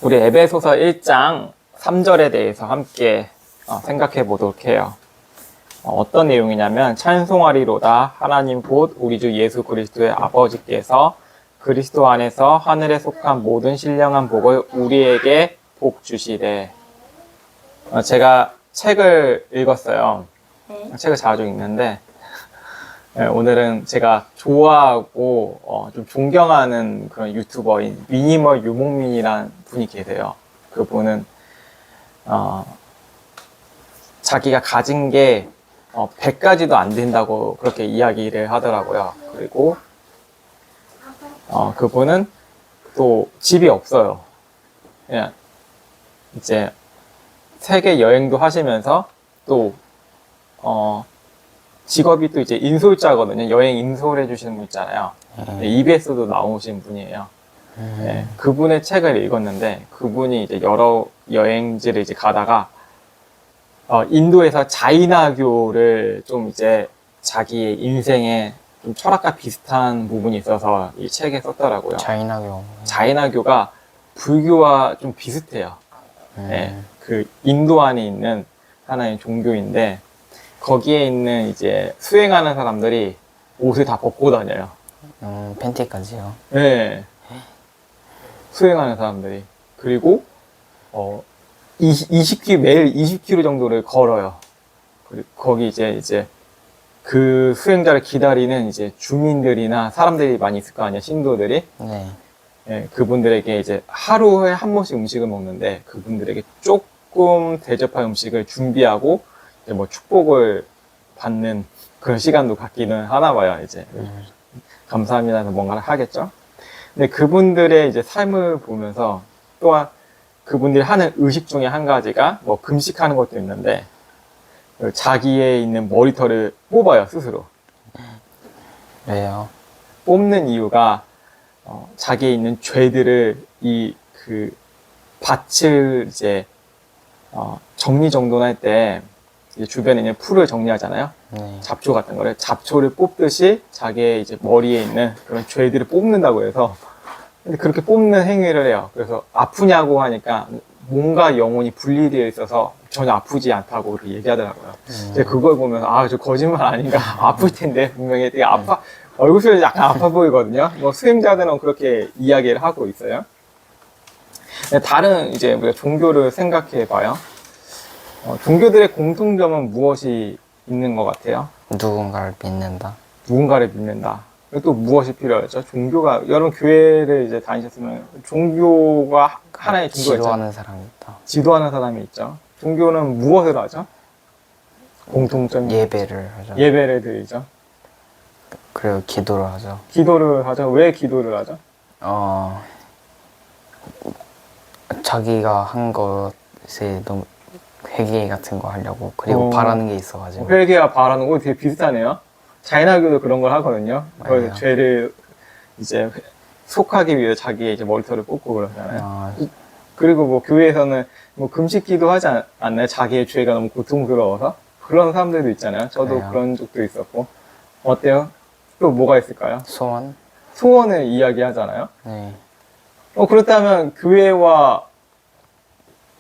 우리 에베소서 1장 3절에 대해서 함께 생각해 보도록 해요. 어떤 내용이냐면 찬송하리로다 하나님 곧 우리 주 예수 그리스도의 아버지께서 그리스도 안에서 하늘에 속한 모든 신령한 복을 우리에게 복 주시되. 제가 책을 읽었어요. 네. 책을 자주 읽는데 오늘은 제가 좋아하고 좀 존경하는 그런 유튜버인 미니멀 유목민이라는 분이 계세요. 그분은 자기가 가진 게 100가지도 안 된다고 그렇게 이야기를 하더라고요. 그리고 그분은 또 집이 없어요. 그냥 이제 세계 여행도 하시면서 또 직업이 또 이제 인솔자거든요. 여행 인솔해 주시는 분 있잖아요. EBS도 나오신 분이에요. 네, 그분의 책을 읽었는데 그분이 이제 여러 여행지를 이제 가다가 인도에서 자이나교를 좀 이제 자기의 인생에 좀 철학과 비슷한 부분이 있어서 이 책에 썼더라고요. 자이나교. 자이나교가 불교와 좀 비슷해요. 네, 그 인도 안에 있는 하나의 종교인데 거기에 있는 이제 수행하는 사람들이 옷을 다 벗고 다녀요. 팬티까지요. 네. 수행하는 사람들이. 그리고 20km, 매일 20km 정도를 걸어요. 그리고 거기 이제 그 수행자를 기다리는 이제 주민들이나 사람들이 많이 있을 거 아니에요, 신도들이. 네. 네, 그분들에게 이제 하루에 한 번씩 음식을 먹는데 그분들에게 조금 대접할 음식을 준비하고 이제 뭐 축복을 받는 그런 시간도 갖기는 하나 봐요, 이제. 감사합니다 해서 뭔가를 하겠죠. 근데 그분들의 이제 삶을 보면서 또한 그분들이 하는 의식 중에 한 가지가 뭐 금식하는 것도 있는데 자기의 있는 머리털을 뽑아요, 스스로. 왜요? 뽑는 이유가 자기의 있는 죄들을 그 밭을 이제 정리정돈할 때 주변에 있는 풀을 정리하잖아요. 네. 잡초 같은 거를 잡초를 뽑듯이 자기의 이제 머리에 있는 그런 죄들을 뽑는다고 해서 근데 그렇게 뽑는 행위를 해요. 그래서 아프냐고 하니까 몸과 영혼이 분리되어 있어서 전혀 아프지 않다고 그렇게 얘기하더라고요. 이제 그걸 보면서 저 거짓말 아닌가 아플 텐데 분명히 되게 얼굴이 약간 아파 보이거든요. 뭐 수행자들은 그렇게 이야기를 하고 있어요. 다른 이제 우리가 종교를 생각해 봐요. 종교들의 공통점은 무엇이 있는 것 같아요? 누군가를 믿는다. 누군가를 믿는다. 그리고 또 무엇이 필요하죠? 종교가, 여러분 교회를 이제 다니셨으면 종교가 하나의 종교가 있잖아요. 지도하는 사람이 있다. 지도하는 사람이 있죠. 종교는 무엇을 하죠? 공통점. 예배를 하죠. 예배를 드리죠. 그리고 기도를 하죠. 기도를 하죠. 왜 기도를 하죠? 자기가 한 것에 너무 회개 같은 거 하려고. 그리고 바라는 게 있어가지고. 회개와 바라는 거 되게 비슷하네요. 자이나교도 그런 걸 하거든요. 그래서 맞아요. 죄를 이제 속하기 위해 자기의 이제 머리털을 뽑고 그러잖아요. 그리고 뭐 교회에서는 뭐 금식기도 하지 않나요? 자기의 죄가 너무 고통스러워서 그런 사람들도 있잖아요. 저도 네. 그런 적도 있었고. 어때요? 또 뭐가 있을까요? 소원? 소원을 이야기하잖아요. 네. 그렇다면 교회와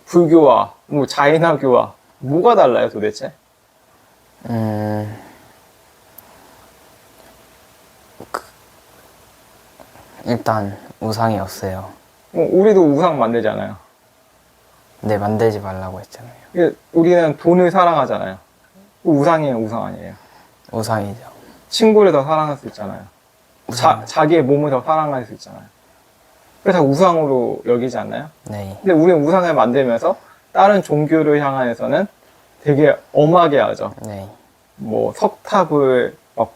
불교와 뭐 자이나교와 뭐가 달라요, 도대체? 일단 우상이 없어요. 우리도 우상 만들잖아요. 네, 만들지 말라고 했잖아요. 우리는 돈을 사랑하잖아요. 우상이에요, 우상 아니에요? 우상이죠. 친구를 더 사랑할 수 있잖아요. 자기의 몸을 더 사랑할 수 있잖아요. 그래서 우상으로 여기지 않나요? 네. 근데 우리는 우상을 만들면서 다른 종교를 향해서는 되게 엄하게 하죠. 네. 뭐 석탑을 막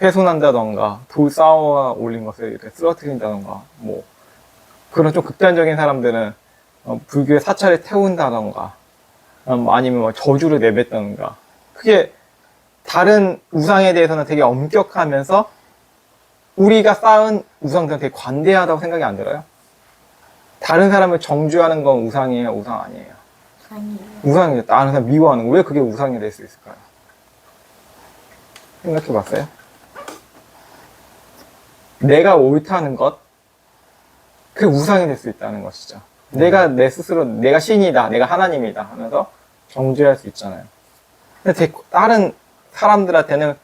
훼손한다던가 돌 쌓아 올린 것을 이렇게 쓰러뜨린다던가 뭐 그런 좀 극단적인 사람들은 불교의 사찰을 태운다던가 아니면 뭐 저주를 내뱉다던가 그게 다른 우상에 대해서는 되게 엄격하면서 우리가 쌓은 우상들은 되게 관대하다고 생각이 안 들어요? 다른 사람을 정죄하는 건 우상이에요? 우상 아니에요? 아니에요. 우상이에요. 다른 사람 미워하는 거. 왜 그게 우상이 될 수 있을까요? 생각해 봤어요? 내가 옳다는 것, 그게 우상이 될 수 있다는 것이죠. 내가 내 스스로 내가 신이다, 내가 하나님이다 하면서 정죄할 수 있잖아요. 근데 다른 사람들한테는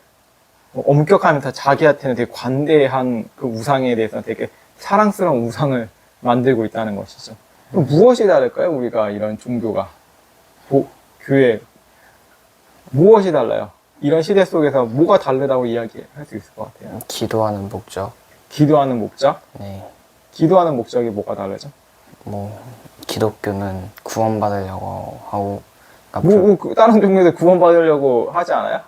엄격하면서 자기한테는 되게 관대한 그 우상에 대해서 되게 사랑스러운 우상을 만들고 있다는 것이죠. 그럼 무엇이 다를까요? 우리가 이런 종교가 교회 무엇이 달라요? 이런 시대 속에서 뭐가 다르다고 이야기할 수 있을 것 같아요. 기도하는 목적. 기도하는 목적? 네. 기도하는 목적이 뭐가 다르죠? 뭐 기독교는 구원받으려고 하고, 그러니까 다른 종교들 구원받으려고 하지 않아요?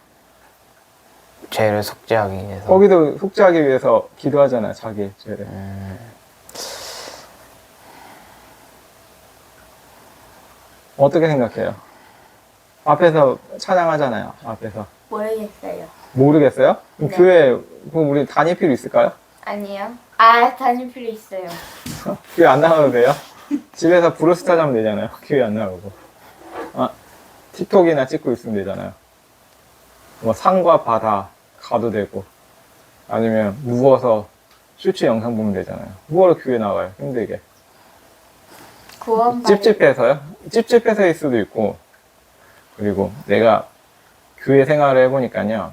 죄를 속죄하기 위해서. 거기도 속죄하기 위해서 기도하잖아요, 자기 죄를. 어떻게 생각해요? 앞에서 찬양하잖아요, 앞에서. 모르겠어요. 모르겠어요? 그럼 네. 교회, 그럼 우리 다닐 필요 있을까요? 아니요. 아, 다닐 필요 있어요. 교회 안 나가도 돼요? 집에서 브루스타 자면 되잖아요, 교회 안 나가고. 틱톡이나 찍고 있으면 되잖아요. 뭐 산과 바다 가도 되고, 아니면 누워서 쇼츠 영상 보면 되잖아요. 뭐하러 교회 나가요, 힘들게. 구원받을 찝찝해서요? 찝찝해서일 수도 있고, 그리고 내가 교회 생활을 해보니까요,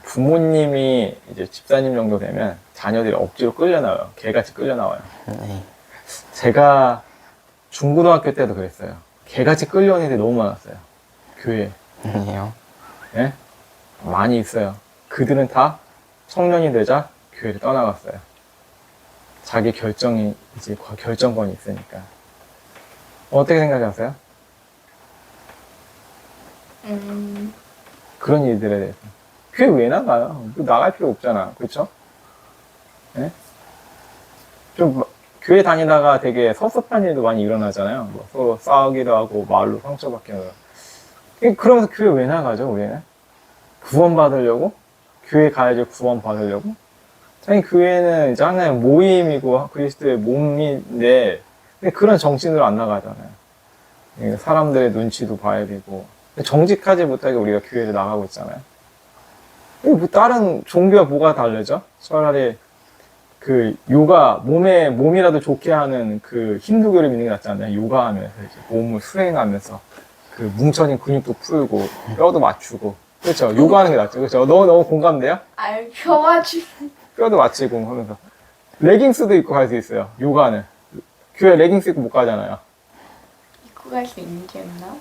부모님이 이제 집사님 정도 되면 자녀들이 억지로 끌려나와요. 개같이 끌려나와요. 네. 제가 중고등학교 때도 그랬어요. 개같이 끌려오는 애들이 너무 많았어요. 교회에. 아니요. 예? 많이 있어요. 그들은 다 청년이 되자 교회를 떠나갔어요. 자기 결정이, 이제 결정권이 있으니까. 어떻게 생각하세요? 그런 일들에 대해서. 교회 왜 나가요? 뭐 나갈 필요 없잖아. 그렇죠? 예? 좀 교회 다니다가 되게 섭섭한 일도 많이 일어나잖아요. 뭐 서로 싸우기도 하고 말로 상처받기도 하고. 그러면서 교회 왜 나가죠, 우리는? 구원받으려고? 교회 가야지 구원받으려고? 아니, 교회는 이제 하나의 모임이고 그리스도의 몸인데 그런 정신으로 안 나가잖아요. 사람들의 눈치도 봐야 되고 정직하지 못하게 우리가 교회를 나가고 있잖아요. 뭐 다른 종교와 뭐가 다르죠? 차라리 그 요가 몸이라도 좋게 하는 그 힌두교를 믿는 게 낫지 않나요? 요가하면서 이제 몸을 수행하면서 그 뭉쳐진 근육도 풀고 뼈도 맞추고 그렇죠? 요가하는 게 낫죠. 그렇죠? 너무 공감돼요? 알 펴가지고 뼈도 맞추고 하면서 레깅스도 입고 갈 수 있어요. 요가는 교회 레깅스 입고 못 가잖아요. 입고 갈 수 있는 게 있나?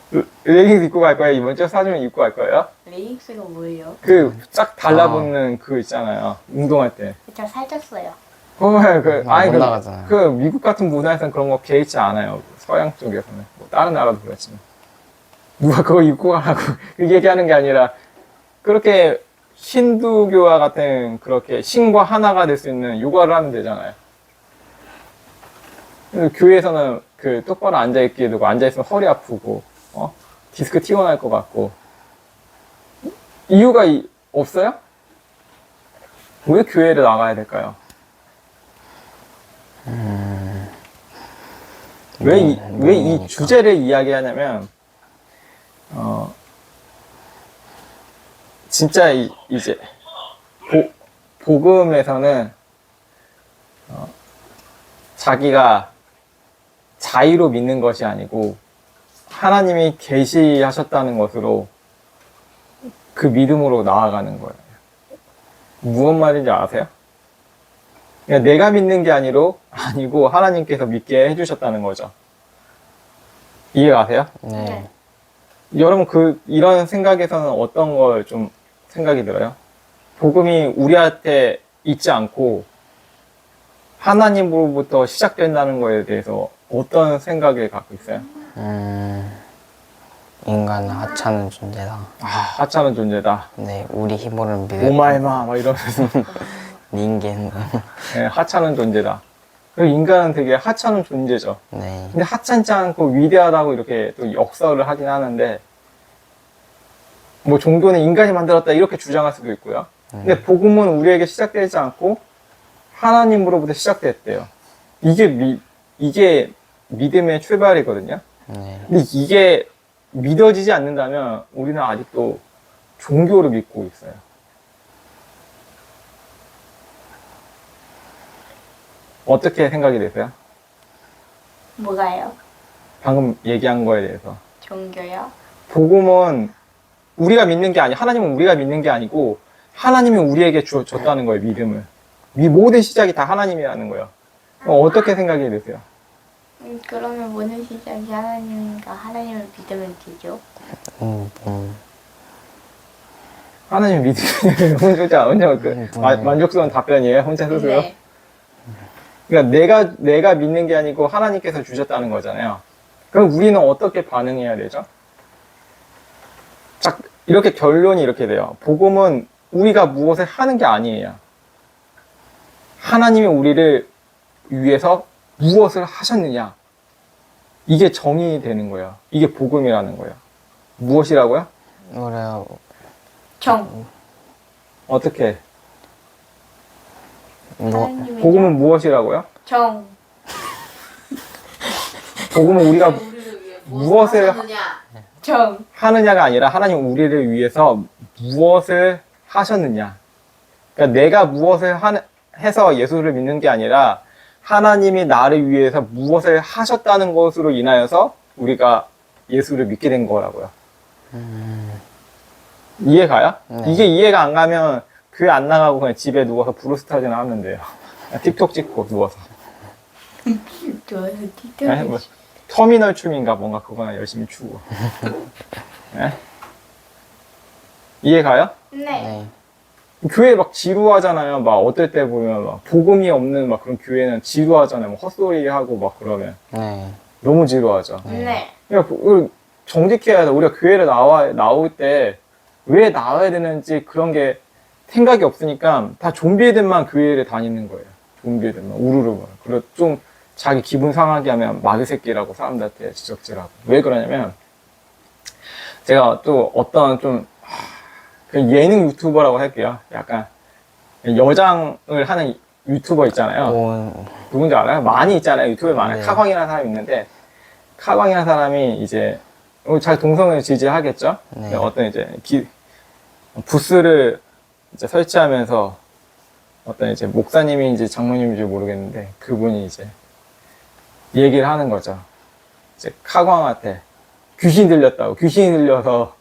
레깅스 입고 갈 거예요? 이번 주에 사주면 입고 갈 거예요? 레깅스가 뭐예요? 그 쫙 달라붙는 그거 있잖아요. 운동할 때. 저 살쪘어요. 못 나가잖아요. 그 미국 같은 문화에서는 그런 거 개의치 않아요. 서양 쪽에서는. 뭐 다른 나라도 그렇지만. 누가 그거 입고 가라고 그 얘기하는 게 아니라 그렇게 힌두교와 같은 그렇게 신과 하나가 될 수 있는 요가를 하면 되잖아요. 교회에서는 그 똑바로 앉아있기도 하고 앉아있으면 허리 아프고 디스크 튀어나올 것 같고 이유가 없어요? 왜 교회를 나가야 될까요? 왜 이 주제를 이야기하냐면 진짜 이제 복음에서는 자기가 자의로 믿는 것이 아니고 하나님이 계시하셨다는 것으로 그 믿음으로 나아가는 거예요. 무슨 말인지 아세요? 그냥 내가 믿는 게 아니고 하나님께서 믿게 해주셨다는 거죠. 이해가세요? 네. 여러분 이런 생각에서는 어떤 걸 좀 생각이 들어요? 복음이 우리한테 있지 않고 하나님으로부터 시작된다는 거에 대해서 어떤 생각을 갖고 있어요? 인간은 하찮은 존재다. 하찮은 존재다. 네, 우리 힘으로는 믿을 오마이마 막 이러면서 닌겐. 네, 하찮은 존재다. 그리고 인간은 되게 하찮은 존재죠. 네. 근데 하찮지 않고 위대하다고 이렇게 또 역설을 하긴 하는데 뭐 종교는 인간이 만들었다 이렇게 주장할 수도 있고요. 근데 복음은 우리에게 시작되지 않고 하나님으로부터 시작됐대요. 이게 믿음의 출발이거든요. 네. 근데 이게 믿어지지 않는다면 우리는 아직도 종교를 믿고 있어요. 어떻게 생각이 되세요? 뭐가요? 방금 얘기한 거에 대해서. 종교요? 복음은 우리가 믿는 게 하나님은 우리가 믿는 게 아니고 하나님이 우리에게 줬다는 거예요, 믿음을. 모든 시작이 다 하나님이라는 거예요. 어떻게 생각이 되세요? 그러면 모든 시작이 하나님인가 하나님을 믿으면 되죠? 하나님 믿으면 혼자 만족스러운 답변이에요, 혼자 스스로? 네. 그러니까 내가 믿는 게 아니고 하나님께서 주셨다는 거잖아요. 그럼 우리는 어떻게 반응해야 되죠? 자, 이렇게 결론이 이렇게 돼요. 복음은 우리가 무엇을 하는 게 아니에요. 하나님이 우리를 위해서 무엇을 하셨느냐. 이게 정의이 되는 거예요. 이게 복음이라는 거예요. 무엇이라고요? 그래요. 정. 어떻게? 하나님의 복음은 무엇이라고요? 정. 복음은 우리가 우리를 위해 무엇을 하느냐? 정. 하느냐가 아니라 하나님 우리를 위해서 무엇을 하셨느냐. 그러니까 내가 무엇을 해서 예수를 믿는 게 아니라 하나님이 나를 위해서 무엇을 하셨다는 것으로 인하여서 우리가 예수를 믿게 된 거라고요. 이해가요? 네. 이게 이해가 안 가면 교회 안 나가고 그냥 집에 누워서 브루스타즈나 하면 돼요. 틱톡 찍고 누워서. 좋아요. 네? 틱톡. 뭐, 터미널 춤인가 뭔가 그거나 열심히 추고. 네? 이해가요? 네. 네. 교회 막 지루하잖아요. 막 어떨 때 보면 막 복음이 없는 막 그런 교회는 지루하잖아요. 막 헛소리 하고 막 그러면 네. 너무 지루하죠. 네. 그러니까 정직해야 돼. 우리가 교회를 나올 때 왜 나와야 되는지 그런 게 생각이 없으니까 다 좀비 애들만 교회를 다니는 거예요. 좀비 애들만 우르르. 그리고 좀 자기 기분 상하게 하면 마귀 새끼라고 사람들한테 지적질하고. 왜 그러냐면 제가 또 어떤 좀 예능 유튜버라고 할게요. 약간 여장을 하는 유튜버 있잖아요. 누군지 알아요? 많이 있잖아요. 유튜브에 많아요. 네. 카광이라는 사람이 있는데 카광이라는 사람이 이제 잘 동성을 지지하겠죠? 네. 어떤 이제 부스를 이제 설치하면서 어떤 이제 목사님인지 장로님인지 모르겠는데 그분이 이제 얘기를 하는 거죠. 이제 카광한테 귀신 들렸다고. 귀신이 들려서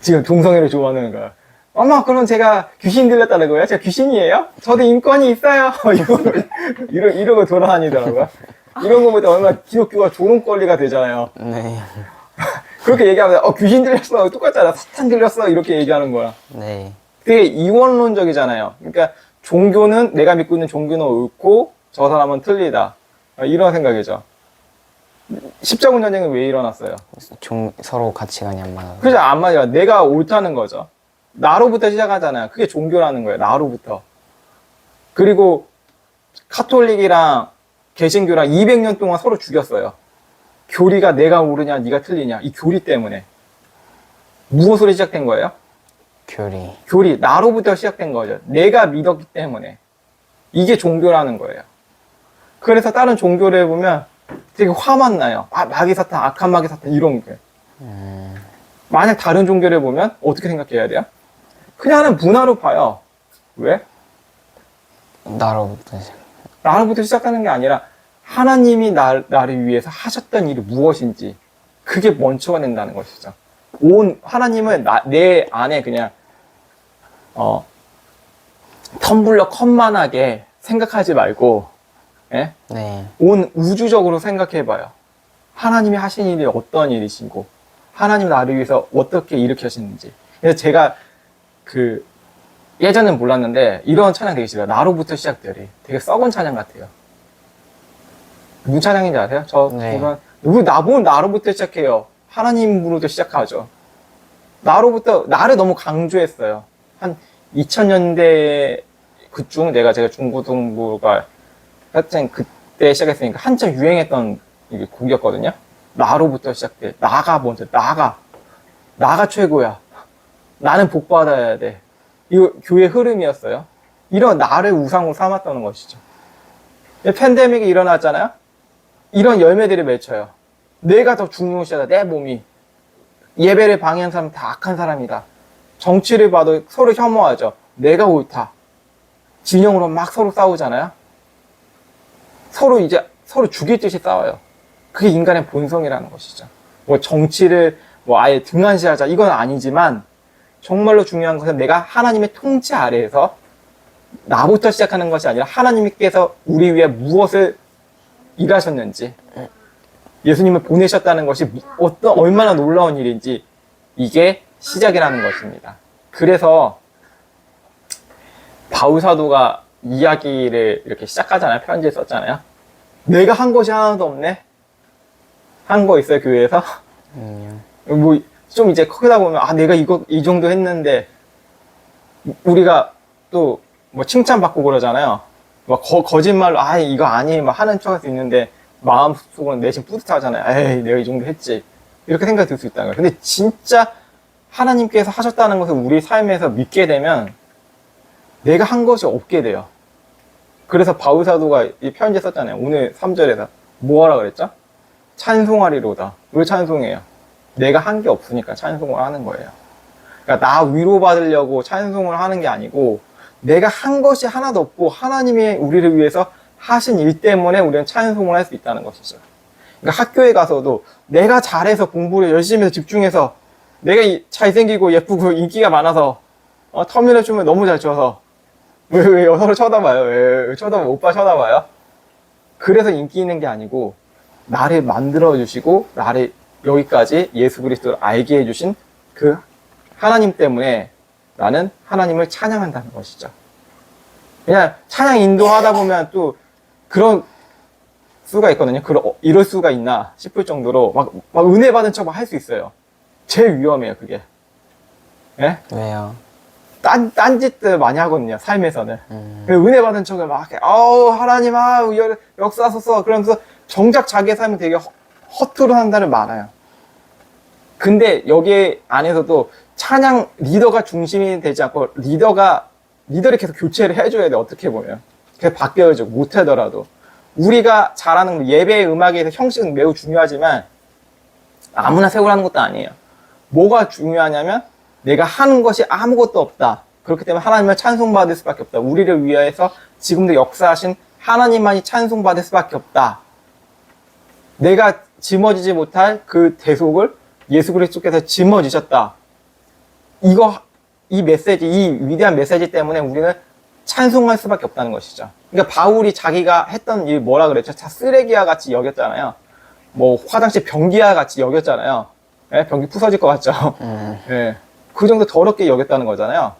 지금 동성애를 좋아하는 거야. 어머, 그럼 제가 귀신 들렸다는 거예요? 제가 귀신이에요? 저도 인권이 있어요. 이러고 돌아다니더라고요. 이런 거보다 얼마나 기독교가 조롱거리가 되잖아요. 네. 그렇게 얘기하면, 귀신 들렸어. 똑같잖아. 사탄 들렸어. 이렇게 얘기하는 거야. 네. 되게 이원론적이잖아요. 그러니까 종교는, 내가 믿고 있는 종교는 옳고, 저 사람은 틀리다. 이런 생각이죠. 십자군 전쟁은 왜 일어났어요? 서로 가치관이 안 맞아요. 그죠? 안 맞아요. 내가 옳다는 거죠. 나로부터 시작하잖아요. 그게 종교라는 거예요. 나로부터. 그리고 카톨릭이랑 개신교랑 200년 동안 서로 죽였어요. 교리가 내가 옳으냐, 네가 틀리냐. 이 교리 때문에. 무엇으로 시작된 거예요? 교리. 나로부터 시작된 거죠. 내가 믿었기 때문에. 이게 종교라는 거예요. 그래서 다른 종교를 보면 되게 화만 나요. 마귀 사탄, 악한 마귀 사탄 이런 게. 만약 다른 종교를 보면 어떻게 생각해야 돼요? 그냥 하는 문화로 봐요. 왜? 나로부터 시작하는 게 아니라 하나님이 나를 위해서 하셨던 일이 무엇인지 그게 먼저가 된다는 것이죠. 하나님은 내 안에 그냥 텀블러 컵만하게 생각하지 말고 예? 네. 온 우주적으로 생각해봐요. 하나님이 하신 일이 어떤 일이시고 하나님 나를 위해서 어떻게 일으키셨는지. 그래서 제가 예전엔 몰랐는데 이런 찬양 되게 싫어요. 나로부터 시작되리. 되게 썩은 찬양 같아요. 무슨 찬양인지 아세요? 네. 뭘 나로부터 시작해요? 하나님으로부터 시작하죠. 나를 너무 강조했어요. 한 2000년대 그중 제가 중고등부가 하여튼 그때 시작했으니까 한참 유행했던 곡이었거든요. 나로부터 시작돼. 나가 먼저. 나가 최고야. 나는 복 받아야 돼. 이거 교회 흐름이었어요. 이런 나를 우상으로 삼았다는 것이죠. 팬데믹이 일어났잖아요. 이런 열매들이 맺혀요. 내가 더 중요시하다. 내 몸이. 예배를 방해한 사람 다 악한 사람이다. 정치를 봐도 서로 혐오하죠. 내가 옳다. 진영으로 막 서로 싸우잖아요. 서로 이제 서로 죽일 듯이 싸워요. 그게 인간의 본성이라는 것이죠. 뭐 정치를 뭐 아예 등한시하자 이건 아니지만 정말로 중요한 것은 내가 하나님의 통치 아래에서 나부터 시작하는 것이 아니라 하나님께서 우리 위해 무엇을 일하셨는지 예수님을 보내셨다는 것이 얼마나 놀라운 일인지 이게 시작이라는 것입니다. 그래서 바울 사도가 이야기를 이렇게 시작하잖아요. 편지에 썼잖아요. 내가 한 것이 하나도 없네. 한 거 있어요, 교회에서? 뭐 좀 이제 크다 보면 내가 이 정도 했는데 우리가 또 뭐 칭찬받고 그러잖아요. 막 거짓말로 이거 아니 막 하는 척 할 수 있는데 마음속으로는 내심 뿌듯하잖아요. 에이 내가 이 정도 했지. 이렇게 생각이 들 수 있다는 거예요. 근데 진짜 하나님께서 하셨다는 것을 우리 삶에서 믿게 되면 내가 한 것이 없게 돼요. 그래서 바울 사도가 이 편지 썼잖아요. 오늘 3절에서 뭐 하라 그랬죠? 찬송하리로다. 왜 찬송해요? 내가 한 게 없으니까 찬송을 하는 거예요. 그러니까 나 위로받으려고 찬송을 하는 게 아니고 내가 한 것이 하나도 없고 하나님이 우리를 위해서 하신 일 때문에 우리는 찬송을 할 수 있다는 것이죠. 그러니까 학교에 가서도 내가 잘해서 공부를 열심히 해서 집중해서 내가 잘생기고 예쁘고 인기가 많아서 터미널 춤을 너무 잘 춰서 왜 서로 쳐다봐요? 왜 쳐다봐요? 오빠 쳐다봐요? 그래서 인기 있는 게 아니고 나를 만들어주시고 나를 여기까지 예수 그리스도를 알게 해주신 그 하나님 때문에 나는 하나님을 찬양한다는 것이죠. 그냥 찬양 인도하다 보면 또 그런 수가 있거든요. 이럴 수가 있나 싶을 정도로 막 은혜 받은 척 할 수 있어요. 제일 위험해요, 그게. 예? 왜요? 딴짓들 많이 하거든요, 삶에서는. 은혜 받은 척을 막, 하나님, 역사하소서. 그러면서 정작 자기의 삶은 되게 허투루 하는 날은 많아요. 근데 여기 안에서도 찬양 리더가 중심이 되지 않고 리더를 계속 교체를 해줘야 돼, 어떻게 보면. 계속 바뀌어야죠, 못하더라도. 우리가 잘하는 예배의 음악에서 형식은 매우 중요하지만 아무나 세우라는 것도 아니에요. 뭐가 중요하냐면 내가 하는 것이 아무것도 없다. 그렇기 때문에 하나님을 찬송받을 수밖에 없다. 우리를 위해서 지금도 역사하신 하나님만이 찬송받을 수밖에 없다. 내가 짊어지지 못할 그 대속을 예수 그리스도께서 짊어지셨다. 이 메시지, 이 위대한 메시지 때문에 우리는 찬송할 수밖에 없다는 것이죠. 그러니까 바울이 자기가 했던 일 뭐라 그랬죠? 다 쓰레기와 같이 여겼잖아요. 뭐 화장실 변기와 같이 여겼잖아요. 예? 변기 부서질 것 같죠? 예. 그 정도 더럽게 여겼다는 거잖아요.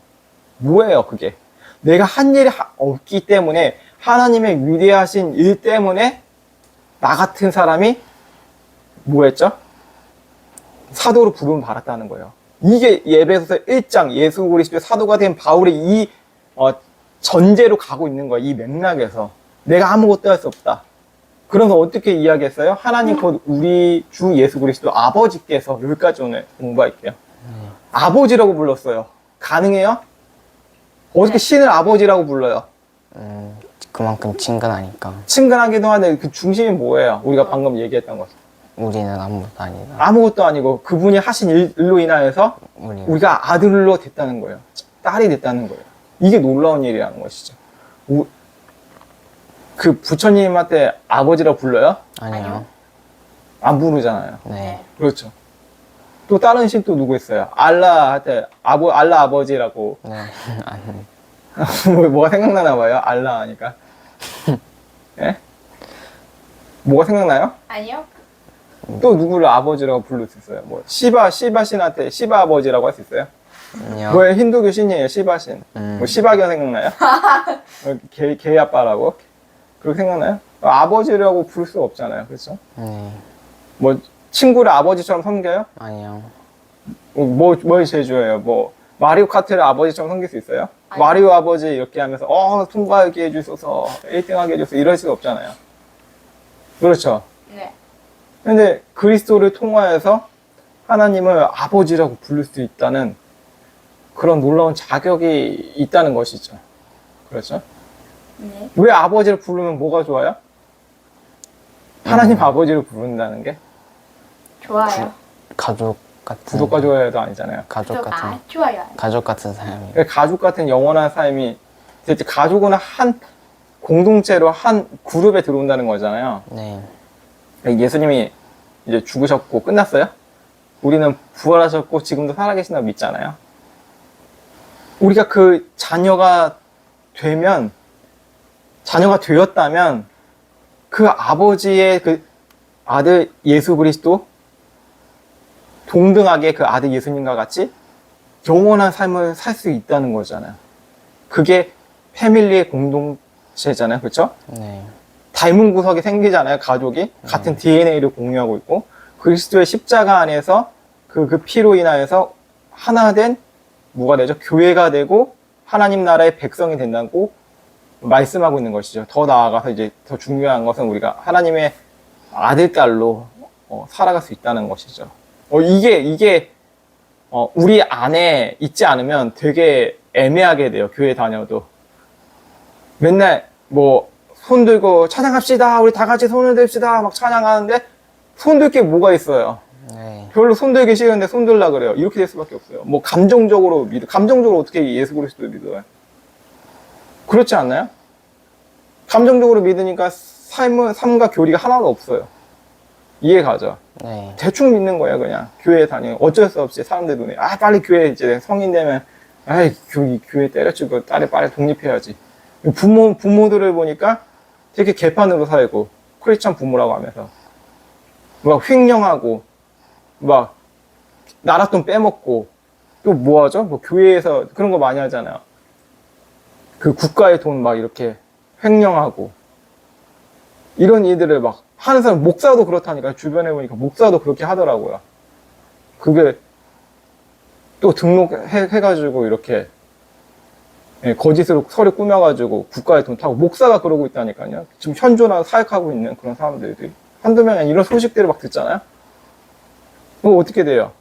뭐예요, 그게? 내가 한 일이 없기 때문에 하나님의 위대하신 일 때문에 나 같은 사람이 뭐 했죠? 사도로 부름을 받았다는 거예요. 이게 에베소서 1장 예수 그리스도의 사도가 된 바울의 이 전제로 가고 있는 거예요. 이 맥락에서. 내가 아무것도 할 수 없다. 그러면서 어떻게 이야기했어요? 하나님 곧 우리 주 예수 그리스도 아버지께서 여기까지 오늘 공부할게요. 아버지라고 불렀어요. 가능해요? 어떻게 신을 아버지라고 불러요? 그만큼 친근하니까. 친근하기도 한데 그 중심이 뭐예요? 우리가 방금 얘기했던 것. 우리는 아무것도 아니다. 아무것도 아니고 그분이 하신 일로 인하여서 우리가 아들로 됐다는 거예요. 딸이 됐다는 거예요. 이게 놀라운 일이라는 것이죠. 그 부처님한테 아버지라고 불러요? 아니요. 안 부르잖아요. 네. 그렇죠. 또 다른 신 또 누구 있어요? 알라한테 알라 아버지라고. 네. 아니. 뭐가 생각나나 봐요? 알라 하니까. 예? 뭐가 생각나요? 아니요. 또 누구를 아버지라고 부를 수 있어요? 뭐 시바 신한테 시바 아버지라고 할 수 있어요? 아니요. 뭐의 힌두교 신이에요, 시바 신. 뭐 시바견 생각나요? 개 아빠라고? 그렇게 생각나요? 아버지라고 부를 수 없잖아요, 그렇죠? 네. 뭐 친구를 아버지처럼 섬겨요? 아니요. 뭘 제조해요? 뭐 마리오 카트를 아버지처럼 섬길 수 있어요? 아니요. 마리오 아버지 이렇게 하면서 통과하게 해주소서 1등하게 해주소서 이럴 수가 없잖아요. 그렇죠? 네. 근데 그리스도를 통하여서 하나님을 아버지라고 부를 수 있다는 그런 놀라운 자격이 있다는 것이죠. 그렇죠? 네. 왜 아버지를 부르면 뭐가 좋아요? 하나님 아버지를 부른다는 게 좋아요. 가족 같은. 구독과 좋아요도 아니잖아요. 가족 같은. 좋아요. 가족 같은 사람이. 가족 같은 영원한 삶이, 대체 가족은 공동체로 한 그룹에 들어온다는 거잖아요. 네. 예수님이 이제 죽으셨고 끝났어요? 우리는 부활하셨고 지금도 살아계신다고 믿잖아요. 우리가 그 자녀가 되었다면 그 아버지의 그 아들 예수 그리스도 동등하게 그 아들 예수님과 같이 영원한 삶을 살 수 있다는 거잖아요. 그게 패밀리의 공동체잖아요. 그렇죠? 네. 닮은 구석이 생기잖아요. 가족이 같은 DNA를 공유하고 있고 그리스도의 십자가 안에서 그 피로 인하여서 하나된 뭐가 되죠? 교회가 되고 하나님 나라의 백성이 된다고 말씀하고 있는 것이죠. 더 나아가서 이제 더 중요한 것은 우리가 하나님의 아들, 딸로 살아갈 수 있다는 것이죠. 이게 우리 안에 있지 않으면 되게 애매하게 돼요. 교회 다녀도. 맨날 뭐 손 들고 찬양합시다. 우리 다 같이 손을 듭시다. 막 찬양하는데 손 들 게 뭐가 있어요? 네. 별로 손 들기 싫은데 손 들라 그래요. 이렇게 될 수밖에 없어요. 뭐 감정적으로 감정적으로 어떻게 예수 그리스도를 믿어요? 그렇지 않나요? 감정적으로 믿으니까 삶과 교리가 하나도 없어요. 이해 가죠? 네. 대충 믿는 거예요, 그냥. 교회 다니고. 어쩔 수 없이 사람들 눈에. 빨리 교회 이제 성인 되면, 교회 때려치고 딸이 빨리 독립해야지. 부모들을 보니까 되게 개판으로 살고, 크리스찬 부모라고 하면서. 막 횡령하고, 막, 나라 돈 빼먹고, 또 뭐 하죠? 뭐 교회에서 그런 거 많이 하잖아요. 그 국가의 돈 막 이렇게 횡령하고, 이런 일들을 막 하는 사람, 목사도 그렇다니까. 주변에 보니까 목사도 그렇게 하더라고요. 그게 또 등록해가지고 이렇게 거짓으로 서류 꾸며가지고 국가의 돈 타고 목사가 그러고 있다니까요. 지금 현존하고 사역하고 있는 그런 사람들이 한두 명이 이런 소식들을 막 듣잖아요. 그럼 어떻게 돼요?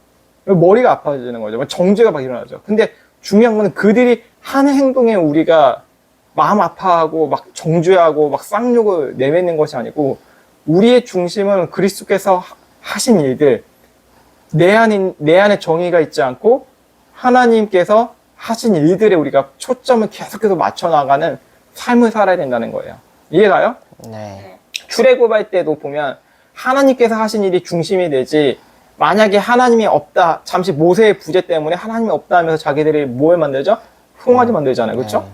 머리가 아파지는 거죠. 정죄가 막 일어나죠. 근데 중요한 거는 그들이 하는 행동에 우리가 마음 아파하고 막 정죄하고 막 쌍욕을 내뱉는 것이 아니고 우리의 중심은 그리스도께서 하신 일들, 내 안에 정의가 있지 않고 하나님께서 하신 일들에 우리가 초점을 계속해서 맞춰나가는 삶을 살아야 된다는 거예요. 이해가요? 네. 출애굽할 때도 보면 하나님께서 하신 일이 중심이 되지 만약에 하나님이 없다, 잠시 모세의 부재 때문에 하나님이 없다 하면서 자기들이 뭘 만들죠? 송아지 만들잖아요. 그렇죠? 네.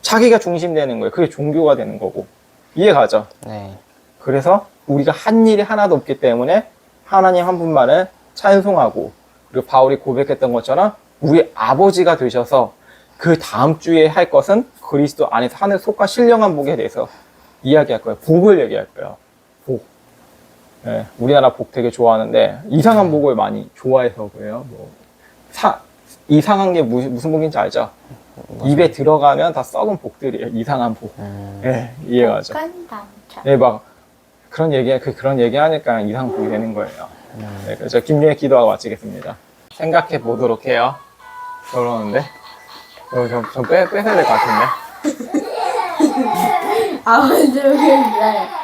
자기가 중심되는 거예요. 그게 종교가 되는 거고. 이해가죠? 네. 그래서 우리가 한 일이 하나도 없기 때문에 하나님 한 분만을 찬송하고 그리고 바울이 고백했던 것처럼 우리 아버지가 되셔서 그 다음 주에 할 것은 그리스도 안에서 하늘 속과 신령한 복에 대해서 이야기할 거예요. 복을 얘기할 거예요. 복. 네, 우리나라 복 되게 좋아하는데 이상한 복을 많이 좋아해서 그래요. 이상한 게 무슨 복인지 알죠? 입에 들어가면 다 썩은 복들이에요. 이상한 복. 네, 이해가죠? 복간 당첨. 네, 막 그런 얘기 하니까 이상한 복이 되는 거예요. 네, 그래서 김유의 기도하고 마치겠습니다. 생각해 보도록 해요. 그러는데 좀 뺏어야 될 것 같은데. 아, 맞아.